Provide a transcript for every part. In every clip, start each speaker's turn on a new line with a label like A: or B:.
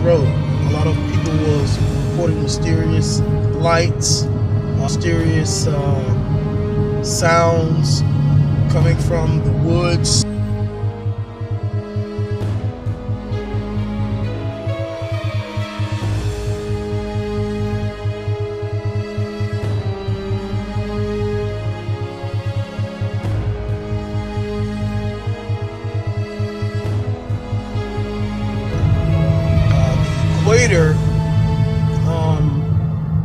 A: road. A lot of people was reporting mysterious lights, mysterious sounds coming from the woods. Equator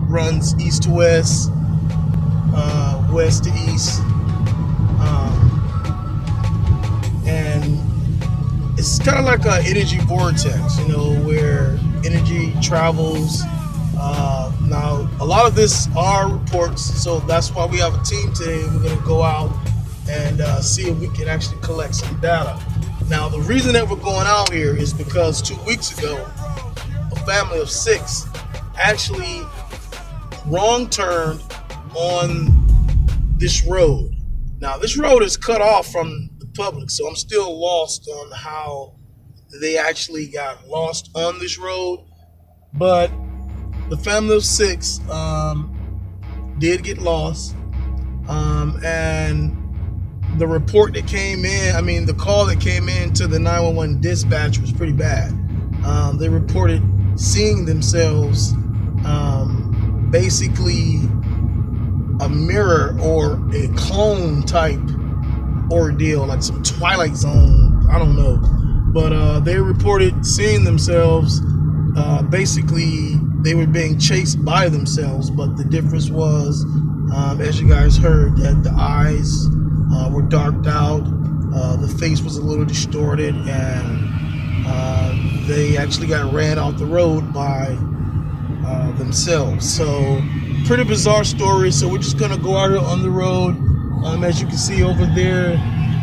A: runs east to west, west to east, and it's kind of like an energy vortex, you know, where energy travels. Now, a lot of this are reports, so that's why we have a team today. We're going to go out and see if we can actually collect some data. Now, the reason that we're going out here is because 2 weeks ago, a family of 6 actually wrong turned on this road. Now, this road is cut off from the public, so I'm still lost on how they actually got lost on this road. But the family of 6 did get lost, and the report that came in, the call that came in to the 911 dispatch was pretty bad. They reported seeing themselves basically a mirror or a clone type ordeal, like some Twilight Zone, I don't know. But they reported seeing themselves, basically they were being chased by themselves, but the difference was, as you guys heard, that the eyes were darked out, the face was a little distorted, and they actually got ran off the road by themselves. So pretty bizarre story. So we're just gonna go out here on the road. As you can see over there,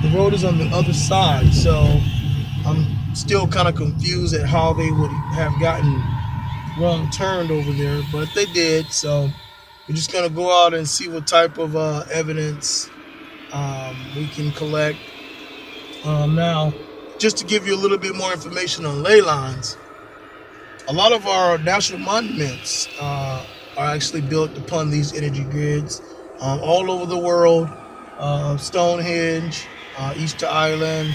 A: the road is on the other side, so I'm still kind of confused at how they would have gotten wrong turned over there, but they did. So we're just gonna go out and see what type of evidence we can collect. Now, just to give you a little bit more information on ley lines, a lot of our national monuments are actually built upon these energy grids all over the world. Stonehenge, Easter Island,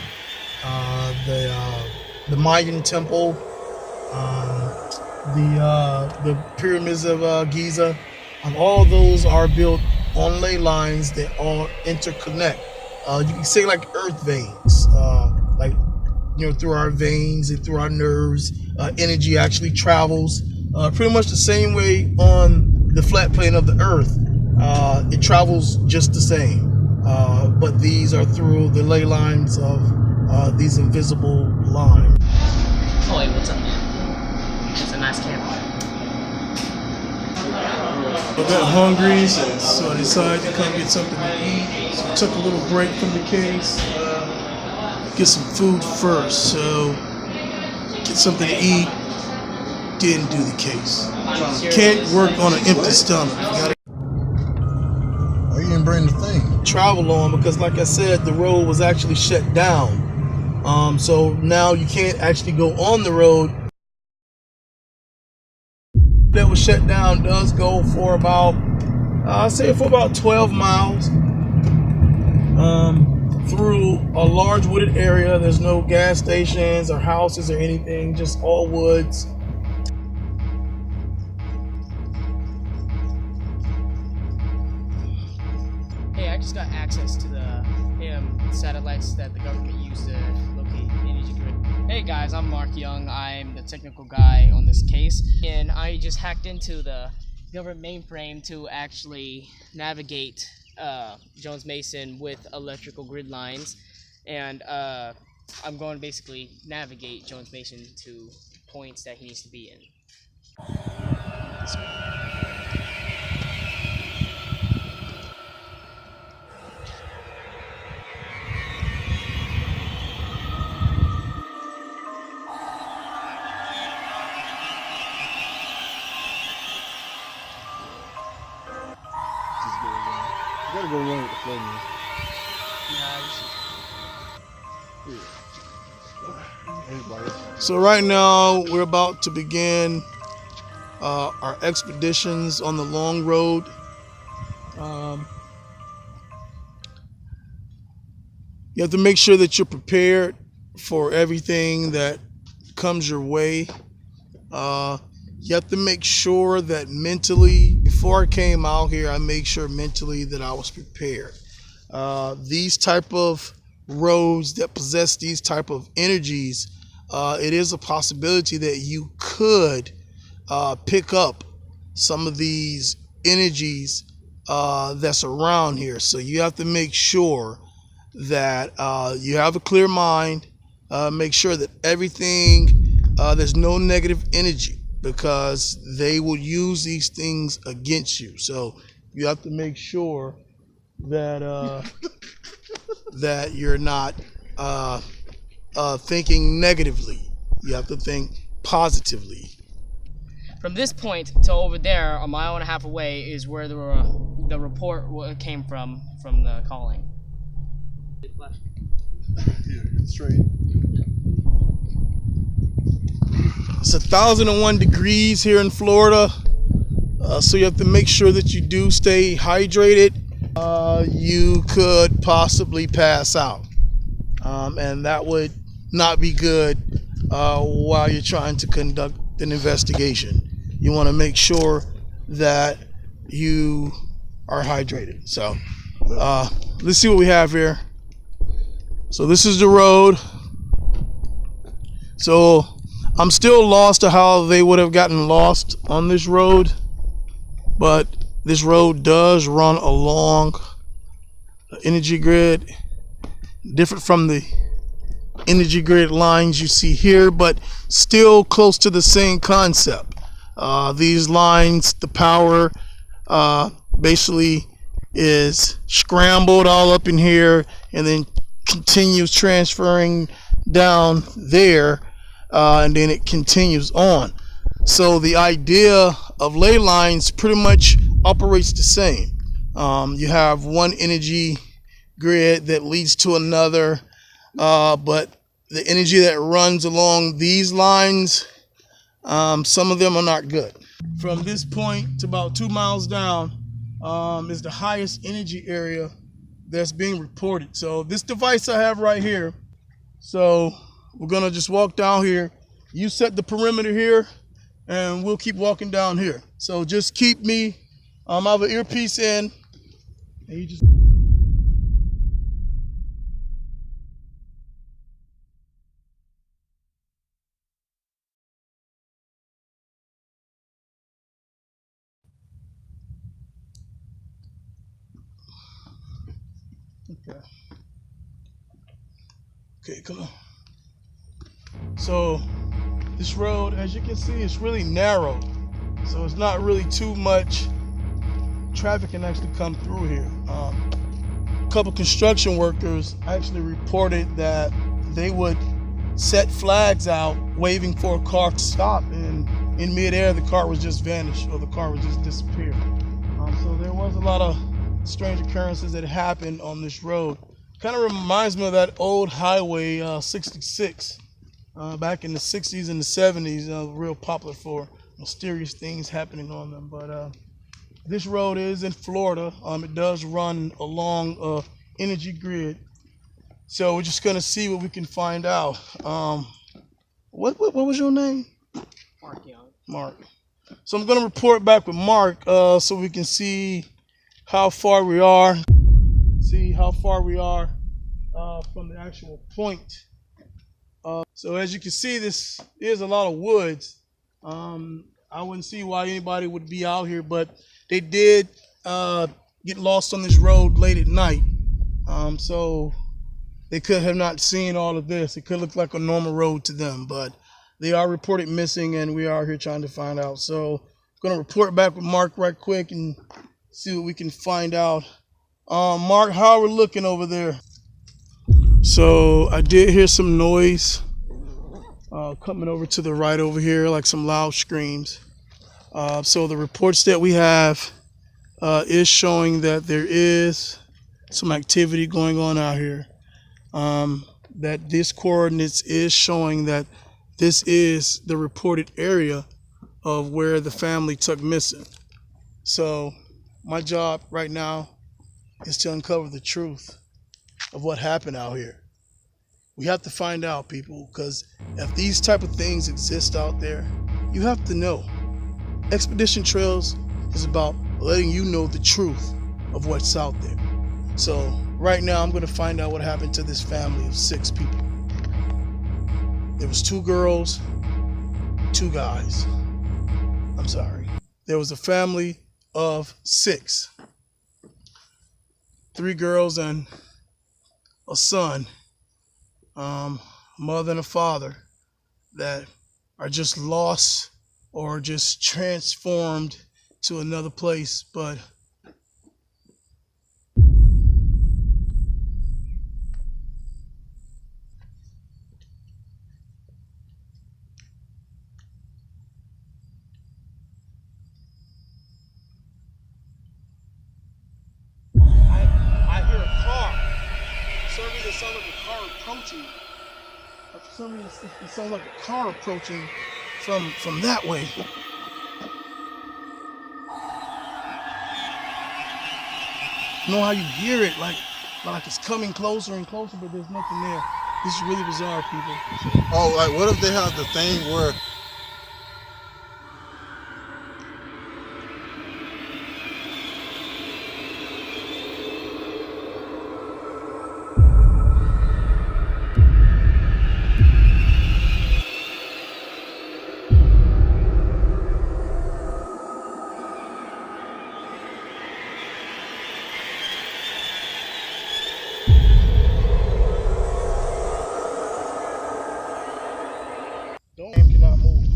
A: the Mayan temple, the pyramids of Giza. All those are built on ley lines that all interconnect. You can say like earth veins, like, you know, through our veins and through our nerves, energy actually travels pretty much the same way on the flat plane of the earth. It travels just the same, but these are through the ley lines of these invisible lines.
B: Oh, hey, what's up, man? It's a nice campfire.
A: I got hungry, so I decided to come get something to eat. So I took a little break from the case, get some food first. So get something to eat, didn't do the case. You can't work on an empty stomach.
C: You didn't bring the thing.
A: Travel on, because like I said, the road was actually shut down. So now you can't actually go on the road. That was shut down does go for about, I'll say for about 12 miles through a large wooded area. There's no gas stations or houses or anything, just all woods.
B: Hey, I just got access to the satellites that the government used to locate energy grid. Hey guys, I'm Mark Young. I'm the technical guy on this case, and I just hacked into the government mainframe to actually navigate Jones Mason with electrical grid lines, and I'm going to basically navigate Jones Mason to points that he needs to be in.
C: You gotta go run with the flow, man.
B: Nah,
C: Everybody.
A: So right now we're about to begin our expeditions on the long road. You have to make sure that you're prepared for everything that comes your way. You have to make sure that mentally, before I came out here, I made sure mentally that I was prepared. These type of roads that possess these type of energies, it is a possibility that you could pick up some of these energies that's around here. So you have to make sure that you have a clear mind, make sure that everything, there's no negative energy, because they will use these things against you. So you have to make sure that that you're not thinking negatively. You have to think positively.
B: From this point to over there, a mile and a half away, is where the report came from the calling.
C: Yeah, straight.
A: It's 1,001 degrees here in Florida, so you have to make sure that you do stay hydrated. You could possibly pass out, and that would not be good while you're trying to conduct an investigation. You want to make sure that you are hydrated. So let's see what we have here. So this is the road. So I'm still lost to how they would have gotten lost on this road, but this road does run along the energy grid, different from the energy grid lines you see here, but still close to the same concept. These lines, the power basically is scrambled all up in here and then continues transferring down there, and then it continues on. So the idea of ley lines pretty much operates the same. You have one energy grid that leads to another, but the energy that runs along these lines, some of them are not good. From this point to about 2 miles down is the highest energy area that's being reported. So this device I have right here, so we're gonna just walk down here. You set the perimeter here and we'll keep walking down here. So just keep me, I have an earpiece in, and you just okay, come on. So this road, as you can see, it's really narrow. So it's not really too much traffic can actually come through here. A couple construction workers actually reported that they would set flags out waving for a car to stop, and in midair the car was just vanished, or the car would just disappear. So there was a lot of strange occurrences that happened on this road. Kind of reminds me of that old highway 66 back in the 60s and the 70s, real popular for mysterious things happening on them. But this road is in Florida. It does run along a energy grid. So we're just gonna see what we can find out. What was your name?
B: Mark Young.
A: Mark. So I'm gonna report back with Mark so we can see how far we are. From the actual point. So as you can see, this is a lot of woods. I wouldn't see why anybody would be out here, but they did get lost on this road late at night. So they could have not seen all of this. It could look like a normal road to them, but they are reported missing, and we are here trying to find out. So I'm going to report back with Mark right quick and see what we can find out. Mark, how are we looking over there? So I did hear some noise coming over to the right over here, like some loud screams. So the reports that we have is showing that there is some activity going on out here. that this coordinates is showing that this is the reported area of where the family took missing. So my job right now is to uncover the truth of what happened out here. We have to find out, people, because if these type of things exist out there, you have to know. Expedition Trails is about letting you know the truth of what's out there. So right now I'm going to find out what happened to this family of 6 people. There was 2 girls, 2 guys. I'm sorry. There was a family of 6. 3 girls and a son, mother and a father that are just lost or just transformed to another place. But I hear a car. For some reason it sounds like a car approaching. For some reason it sounds like a car approaching from that way. You know how you hear it, like it's coming closer and closer, but there's nothing there. This is really bizarre, people.
C: Oh, like what if they have the thing where
A: cannot move.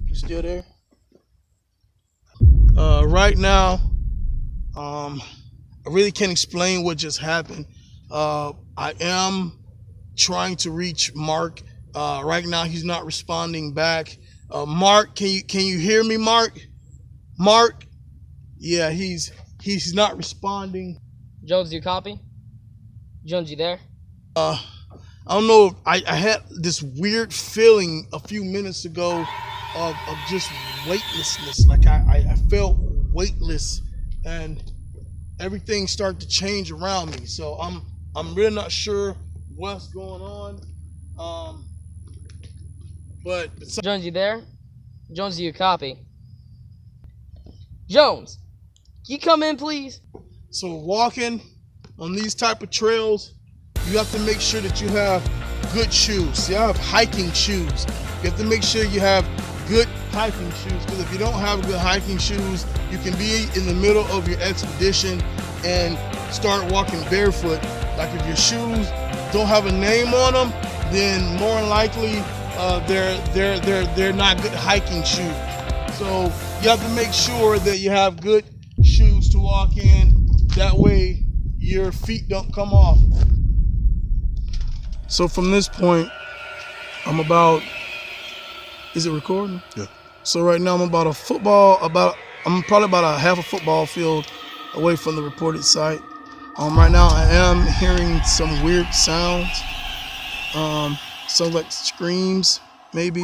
A: You still there? Right now, I really can't explain what just happened. I am trying to reach Mark. Right now, he's not responding back. Mark, can you hear me, Mark? Mark? Yeah, he's not responding.
B: Jones, do you copy? Jones, you there?
A: I don't know. I had this weird feeling a few minutes ago of just weightlessness. Like I felt weightless, and everything started to change around me. So I'm really not sure what's going on. But
B: Jones, you there? Jones, do you copy? Jones, can you come in, please?
A: So walking on these type of trails, you have to make sure that you have good shoes. You have hiking shoes. You have to make sure you have good hiking shoes, because if you don't have good hiking shoes, you can be in the middle of your expedition and start walking barefoot. Like if your shoes don't have a name on them, then more than likely they're not good hiking shoes. So you have to make sure that you have good shoes to walk in. That way your feet don't come off. So from this point, I'm about, is it recording?
C: Yeah.
A: So right now I'm I'm probably about a half a football field away from the reported site. Right now I am hearing some weird sounds. Sounds like screams maybe,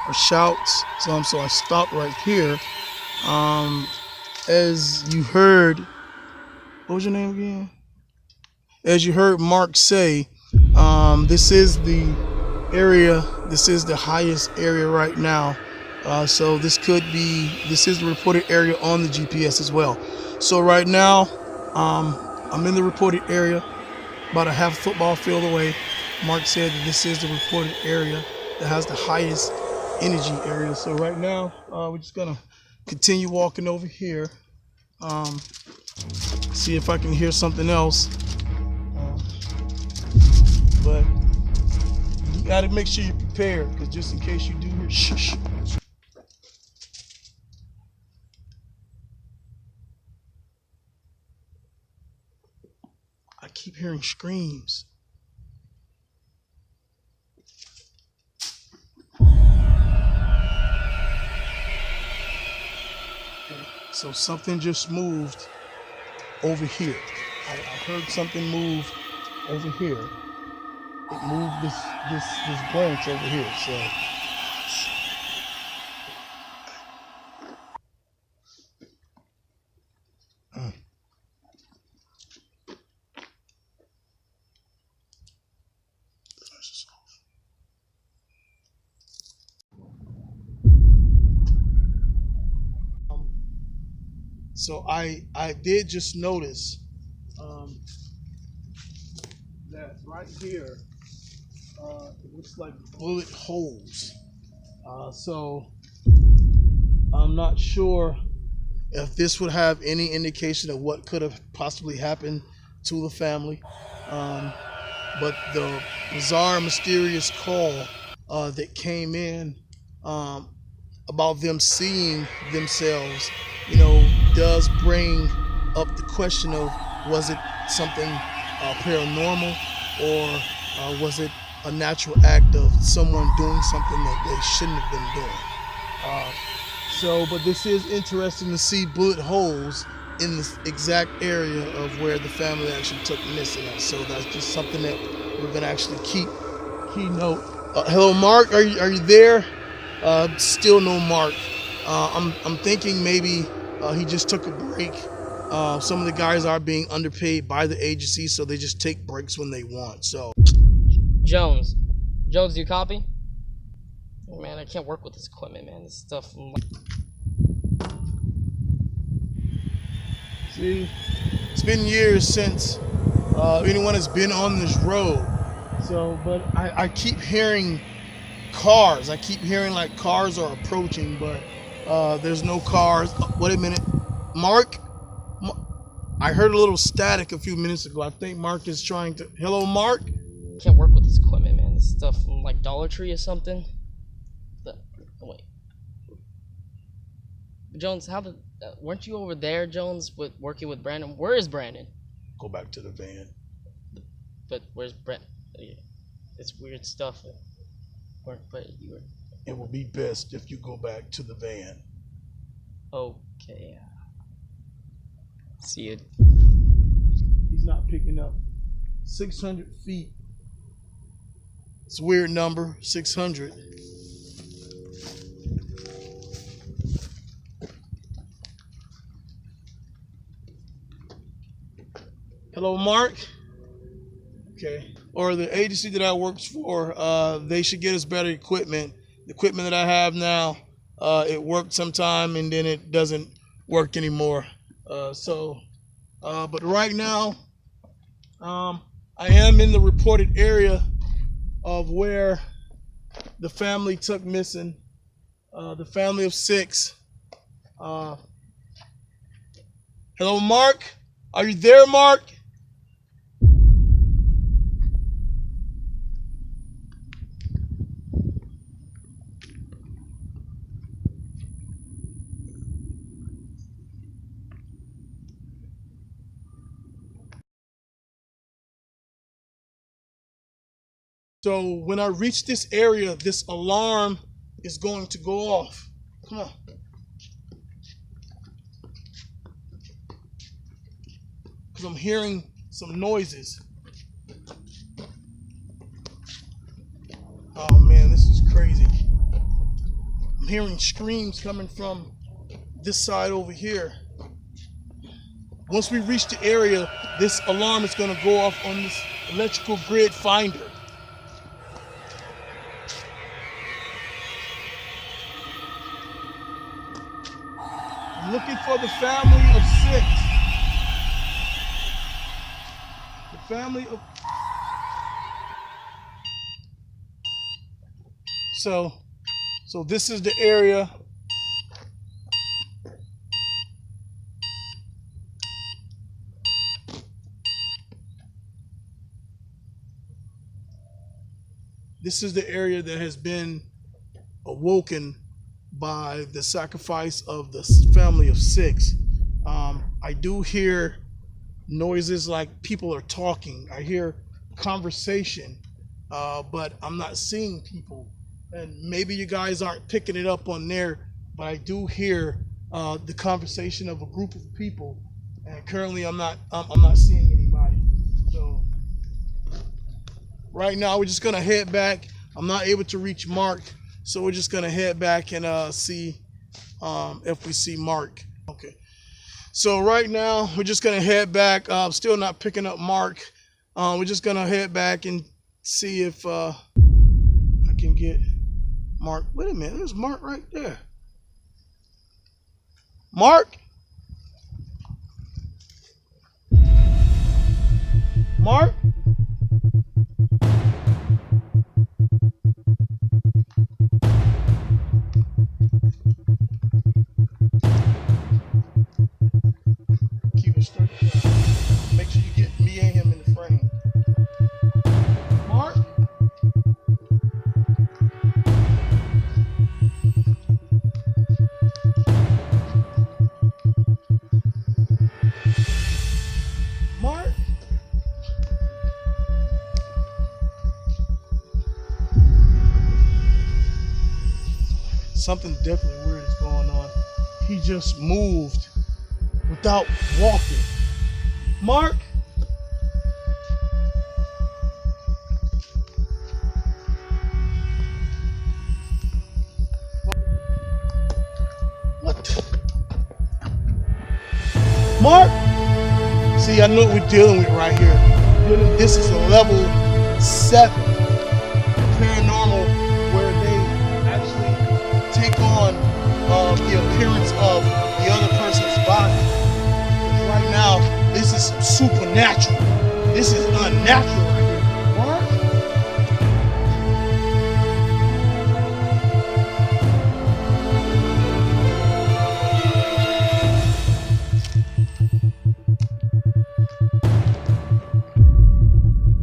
A: or shouts. So I stopped right here. As you heard, what was your name again? As you heard Mark say, this is the area, this is the highest area right now. So this is the reported area on the GPS as well. So right now, I'm in the reported area, about a half football field away. Mark said that this is the reported area that has the highest energy area. So right now, we're just gonna continue walking over here. See if I can hear something else. But you gotta make sure you're prepared, because just in case you do hear shh. I keep hearing screams. So something just moved over here. I heard something move over here. it moved this branch over here. So. So I did just notice that right here it looks like bullet holes. So I'm not sure if this would have any indication of what could have possibly happened to the family. But the bizarre, mysterious call that came in about them seeing themselves, does bring up the question of, was it something paranormal, or was it a natural act of someone doing something that they shouldn't have been doing? But this is interesting to see bullet holes in the exact area of where the family actually took missing at. So that's just something that we're gonna actually keep note. Hello, Mark. Are you there? Still no Mark. I'm thinking maybe he just took a break. Some of the guys are being underpaid by the agency, so they just take breaks when they want. So,
B: Jones, do you copy? Oh, man, I can't work with this equipment, man. This stuff.
A: See, it's been years since anyone has been on this road. So, but I keep hearing cars. I keep hearing like cars are approaching, but there's no cars. Wait a minute, Mark. I heard a little static a few minutes ago. I think Mark is trying to. Hello, Mark.
B: Can't work with this equipment, man. This stuff from like Dollar Tree or something. Wait, Jones, weren't you over there, Jones, working with Brandon? Where is Brandon?
A: Go back to the van.
B: But where's Brent? It's weird stuff.
A: It will be best if you go back to the van.
B: Okay. See it.
A: He's not picking up. 600 feet. It's a weird number, 600. Hello, Mark. Okay. Or the agency that I work for, they should get us better equipment. The equipment that I have now, it worked sometime and then it doesn't work anymore. But right now, I am in the reported area of where the family took missing, the family of 6. Hello, Mark. Are you there, Mark? So when I reach this area, this alarm is going to go off. Come on. Because I'm hearing some noises. Oh man, this is crazy. I'm hearing screams coming from this side over here. Once we reach the area, this alarm is going to go off on this electrical grid finder. I'm looking for the family of 6. The family of... So this is the area. This is the area that has been awoken by the sacrifice of the family of 6. I do hear noises like people are talking. I hear conversation, but I'm not seeing people. And maybe you guys aren't picking it up on there, but I do hear the conversation of a group of people. And currently, I'm not seeing anybody. So right now we're just gonna head back. I'm not able to reach Mark, so we're just gonna head back and see if we see Mark. Okay. So right now we're just gonna head back. Still not picking up Mark. We're just gonna head back and see if I can get Mark. Wait a minute, there's Mark right there. Mark? Mark? Keep it straight. Make sure you get me and him in the frame. Mark? Mark? Something definitely weird is going on. He just moved without walking. Mark? What? Mark? See, I know what we're dealing with right here. This is a level 7 paranormal where they actually take on the appearance of the other person's body. Because right now, this is supernatural. This is unnatural right here.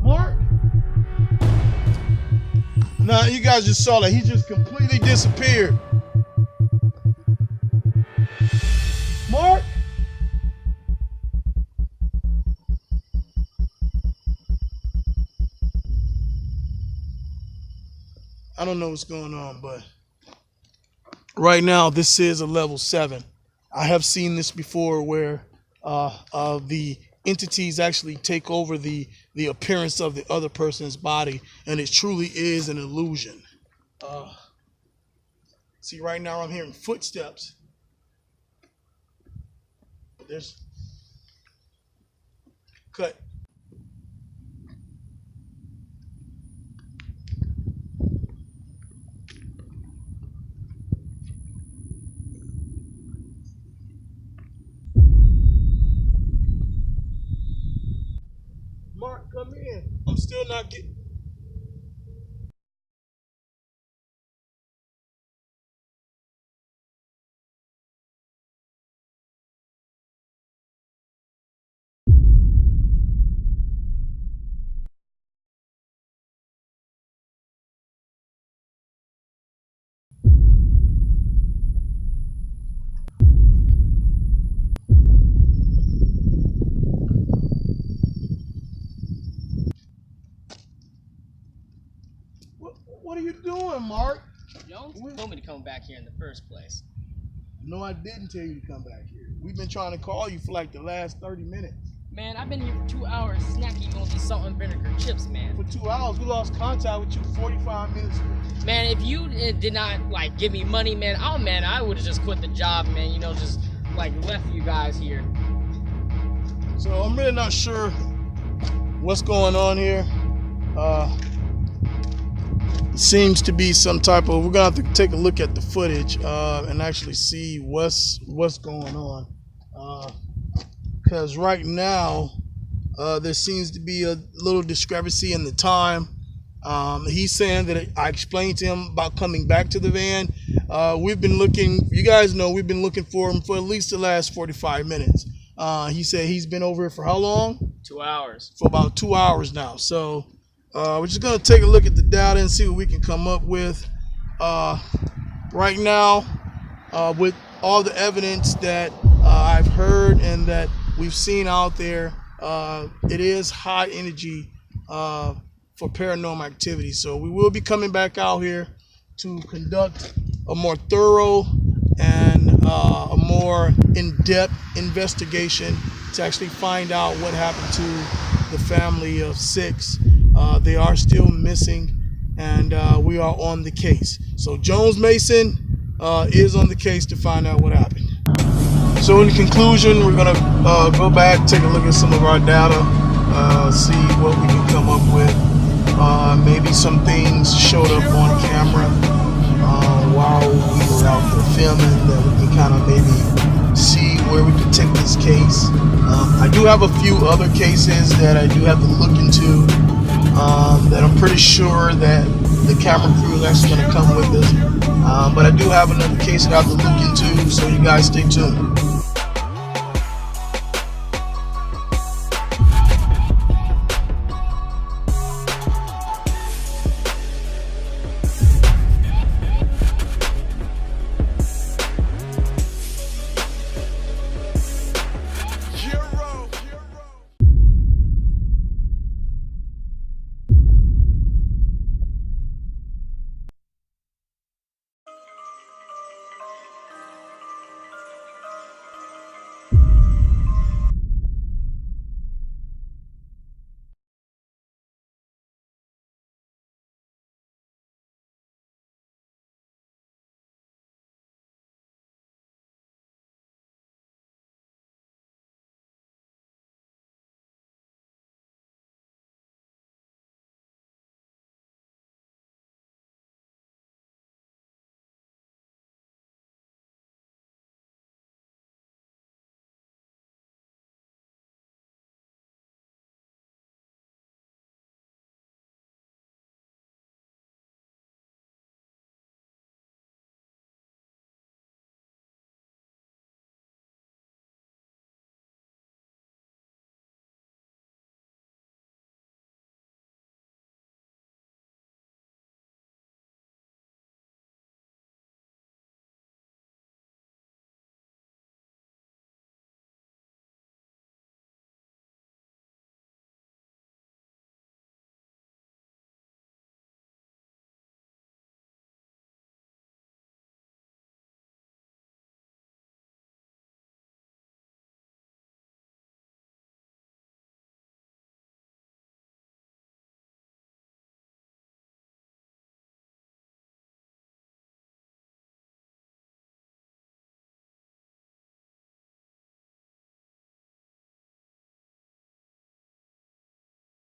A: Mark? Mark? Now, you guys just saw that. He just completely disappeared. Mark? I don't know what's going on, but right now this is a level 7. I have seen this before where the entities actually take over the appearance of the other person's body, and it truly is an illusion. See, right now I'm hearing footsteps. There's cut. Mark, come in. I'm still not getting. What are you doing, Mark?
B: Jones told me to come back here in the first place.
A: No, I didn't tell you to come back here. We've been trying to call you for like the last 30 minutes.
B: Man, I've been here for 2 hours snacking on these salt and vinegar chips, man.
A: For 2 hours, we lost contact with you 45 minutes ago.
B: Man, if you did not like give me money, man, I would have just quit the job, man. You know, just like left you guys here.
A: So I'm really not sure what's going on here. It seems to be some type of. We're gonna have to take a look at the footage and actually see what's going on. Because right now there seems to be a little discrepancy in the time. He's saying that I explained to him about coming back to the van. We've been looking. You guys know we've been looking for him for at least the last 45 minutes. He said he's been over here for how long?
B: 2 hours.
A: For about 2 hours now. So we're just going to take a look at the data and see what we can come up with. Right now, with all the evidence that I've heard and that we've seen out there, it is high energy for paranormal activity. So we will be coming back out here to conduct a more thorough and a more in-depth investigation to actually find out what happened to the family of 6 They are still missing, and we are on the case. So Jones Mason is on the case to find out what happened. So in conclusion, we're gonna go back, take a look at some of our data, see what we can come up with. Maybe some things showed up on camera while we were out there filming that we can kind of maybe see where we could take this case. I do have a few other cases that I do have to look into that I'm pretty sure that the camera crew is actually going to come with us. But I do have another case that I have to look into, so you guys stay tuned.